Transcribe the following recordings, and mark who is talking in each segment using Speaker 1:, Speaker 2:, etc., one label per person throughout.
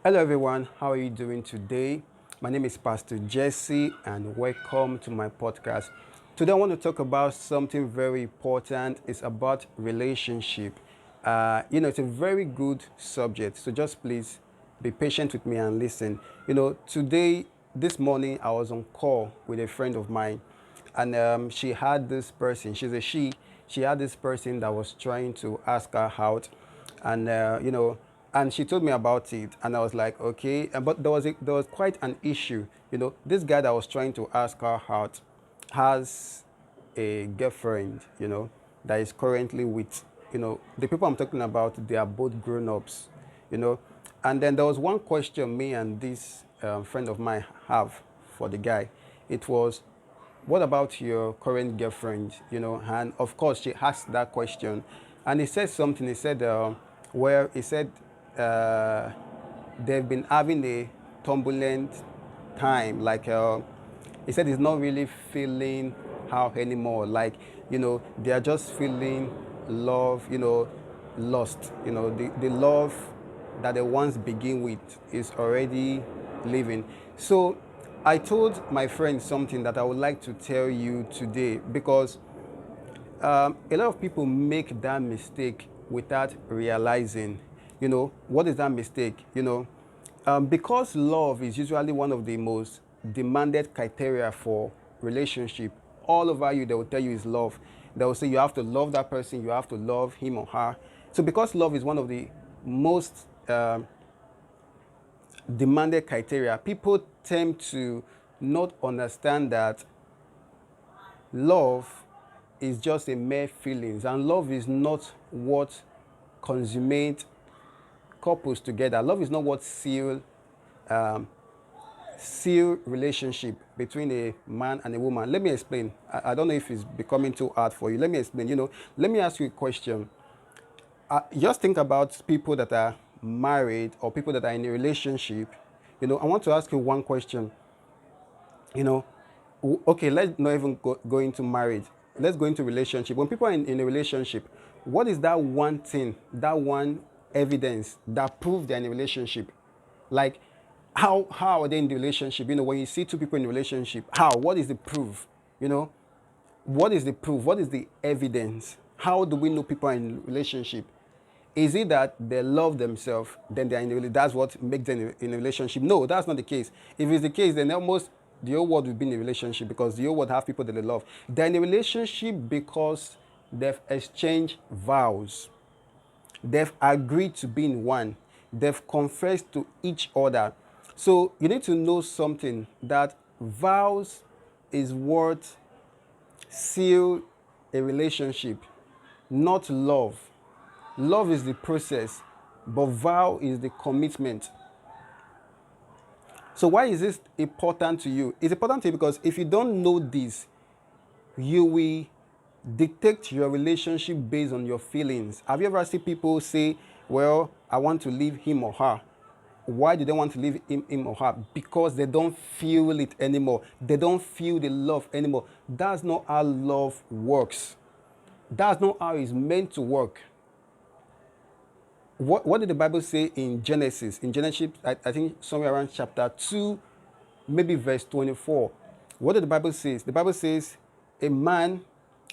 Speaker 1: Hello, everyone. How are you doing today? My name is Pastor Jesse, and welcome to my podcast. Today, I want to talk about something very important. It's about relationship. It's a very good subject. So just please be patient with me and listen. This morning, I was on call with a friend of mine, and she had this person. She's a she. She had this person that was trying to ask her out, and and she told me about it, and I was like, okay. But there was quite an issue. This guy that was trying to ask her out has a girlfriend, that is currently with, the people I'm talking about. They are both grown-ups, you know. And then there was one question me and this friend of mine have for the guy. It was, what about your current girlfriend? And of course she asked that question, and he said something. He said, uh, they've been having a turbulent time. Like he said, he's not really feeling how anymore. Like they are just feeling love. Lost. The love that they once begin with is already leaving. So I told my friend something that I would like to tell you today, because a lot of people make that mistake without realizing. What is that mistake? Because love is usually one of the most demanded criteria for relationship. All over you, they will tell you is love. They will say you have to love that person, you have to love him or her. So because love is one of the most demanded criteria, people tend to not understand that love is just a mere feelings, and love is not what consummate couples together. Love is not what seal relationship between a man and a woman. Let me explain. I don't know if it's becoming too hard for you. Let me explain. Let me ask you a question. Just think about people that are married or people that are in a relationship. I want to ask you one question. you know okay, let's not even go into marriage. Let's go into relationship. When people are in a relationship, what is that one thing, that one evidence that proves they're in a relationship? Like, how are they in the relationship? When you see two people in a relationship, what is the proof? What is the proof? What is the evidence? How do we know people are in a relationship? Is it that they love themselves, then they're in a relationship? That's what makes them in a relationship? No, that's not the case. If it's the case, then almost the whole world will be in a relationship, because the whole world have people that they love. They're in a relationship because they've exchanged vows. They've agreed to be in one. They've confessed to each other. So you need to know something, that vows is what seal a relationship, not love. Love is the process, but vow is the commitment. So why is this important to you? It's important to you because if you don't know this, you will dictate your relationship based on your feelings. Have you ever seen people say, well, I want to leave him or her? Why do they want to leave him or her? Because they don't feel it anymore. They don't feel the love anymore. That's not how love works. That's not how it's meant to work. What did the Bible say in Genesis? In Genesis, I think somewhere around chapter 2, maybe verse 24. What did the Bible say? The Bible says, a man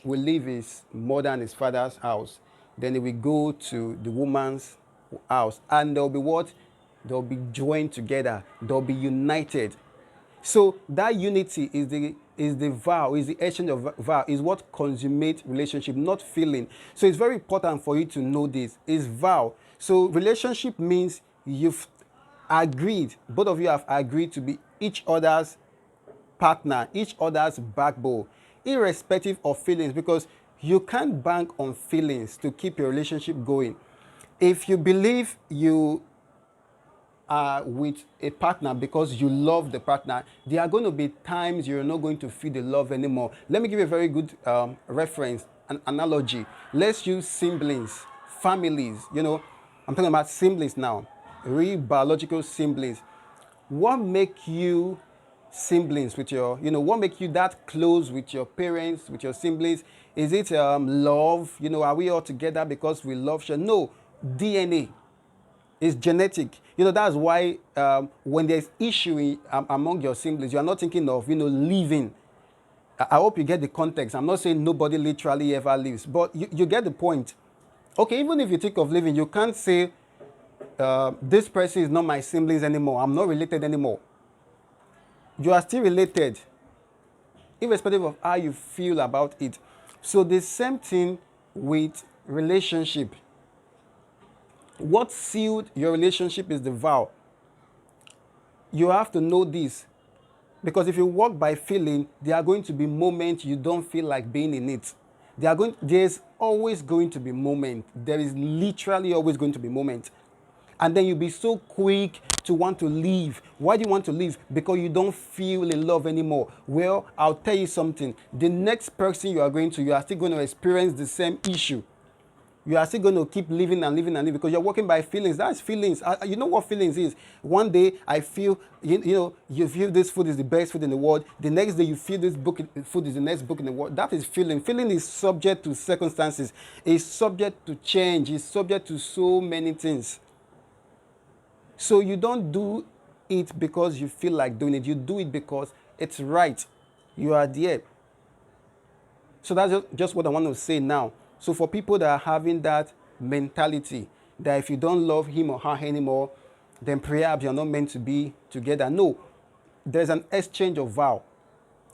Speaker 1: will leave his mother and his father's house. Then he will go to the woman's house. And they'll be what? They'll be joined together. They'll be united. So that unity is the vow, is the exchange of vow, is what consummates relationship, not feeling. So it's very important for you to know this. It's vow. So relationship means you've agreed, both of you have agreed to be each other's partner, each other's backbone, irrespective of feelings, because you can't bank on feelings to keep your relationship going. If you believe you with a partner because you love the partner, there are going to be times you're not going to feel the love anymore. Let me give you a very good reference, an analogy. Let's use siblings, families. I'm talking about siblings now, real biological siblings. What make you siblings with your, what make you that close with your parents, with your siblings? Is it love? Are we all together because we love each other? No, DNA. It's genetic. You know, that's why when there's issue among your siblings, you are not thinking of, leaving. I hope you get the context. I'm not saying nobody literally ever leaves, but you get the point. Okay, even if you think of leaving, you can't say, this person is not my siblings anymore. I'm not related anymore. You are still related, irrespective of how you feel about it. So the same thing with relationship. What sealed your relationship is the vow. You have to know this, because if you walk by feeling, there are going to be moments you don't feel like being in it. There's always going to be moments. There is literally always going to be moments. And then you'll be so quick to want to leave. Why do you want to leave? Because you don't feel in love anymore. Well, I'll tell you something. The next person you are still going to experience the same issue. You are still going to keep living and living and living, because you're working by feelings. That's feelings. You know what feelings is? One day I feel, you feel this food is the best food in the world. The next day you feel this food is the next book in the world. That is feeling. Feeling is subject to circumstances. It's subject to change. It's subject to so many things. So you don't do it because you feel like doing it. You do it because it's right. You are there. So that's just what I want to say now. So for people that are having that mentality, that if you don't love him or her anymore, then perhaps you're not meant to be together. No, there's an exchange of vow.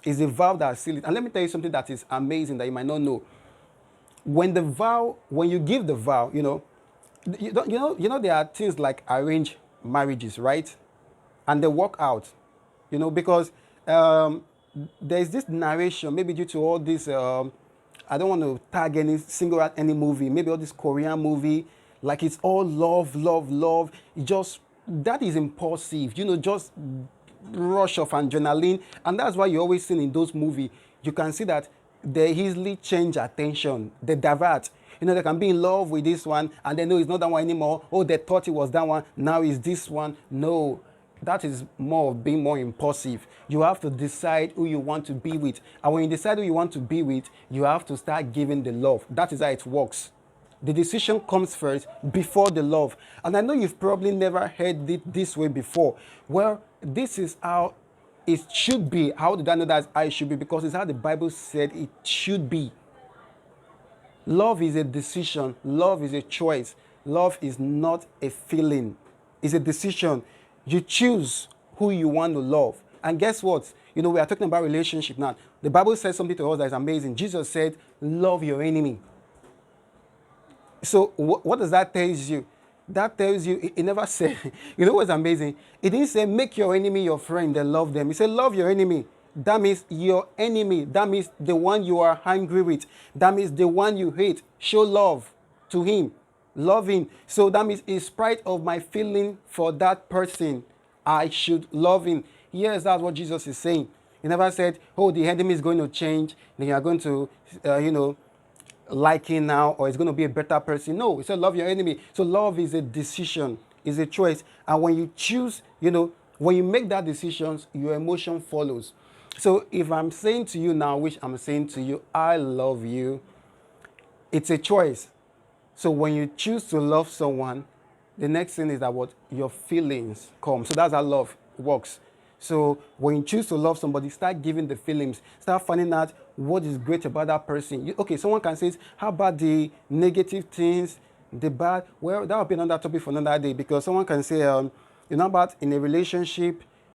Speaker 1: It's a vow that seals it. And let me tell you something that is amazing that you might not know. When you give the vow, there are things like arranged marriages, right? And they work out, because there's this narration, maybe due to all this, I don't want to tag any movie, maybe all this Korean movie, like it's all love, love, love. That is impulsive, just rush of adrenaline. And that's why you always see in those movies, you can see that they easily change attention, they divert. They can be in love with this one, and they know it's not that one anymore. Oh, they thought it was that one, now it's this one. No, that is more of being more impulsive. You have to decide who you want to be with. And when you decide who you want to be with, you have to start giving the love. That is how it works. The decision comes first before the love. And I know you've probably never heard it this way before. Well, this is how it should be. How did I know that's how it should be? Because it's how the Bible said it should be. Love is a decision. Love is a choice. Love is not a feeling. It's a decision. You choose who you want to love. And guess what? We are talking about relationship now. The Bible says something to us that is amazing. Jesus said, love your enemy. So what does that tell you? That tells you, it never said, what's amazing? It didn't say, make your enemy your friend and love them. It said, love your enemy. That means your enemy. That means the one you are angry with. That means the one you hate. Show love to him. Love him. So that means in spite of my feeling for that person, I should love him. Yes, that's what Jesus is saying. He never said, oh, the enemy is going to change. Then you are going to, like him now, or it's going to be a better person. No, he said love your enemy. So love is a decision, is a choice. And when you choose, when you make that decision, your emotion follows. So if I'm saying to you now, which I'm saying to you, I love you, it's a choice. So when you choose to love someone, the next thing is that what your feelings come. So that's how love works. So when you choose to love somebody, start giving the feelings. Start finding out what is great about that person. Okay, someone can say, how about the negative things, the bad? Well, that will be another topic for another day, because someone can say, about in a relationship,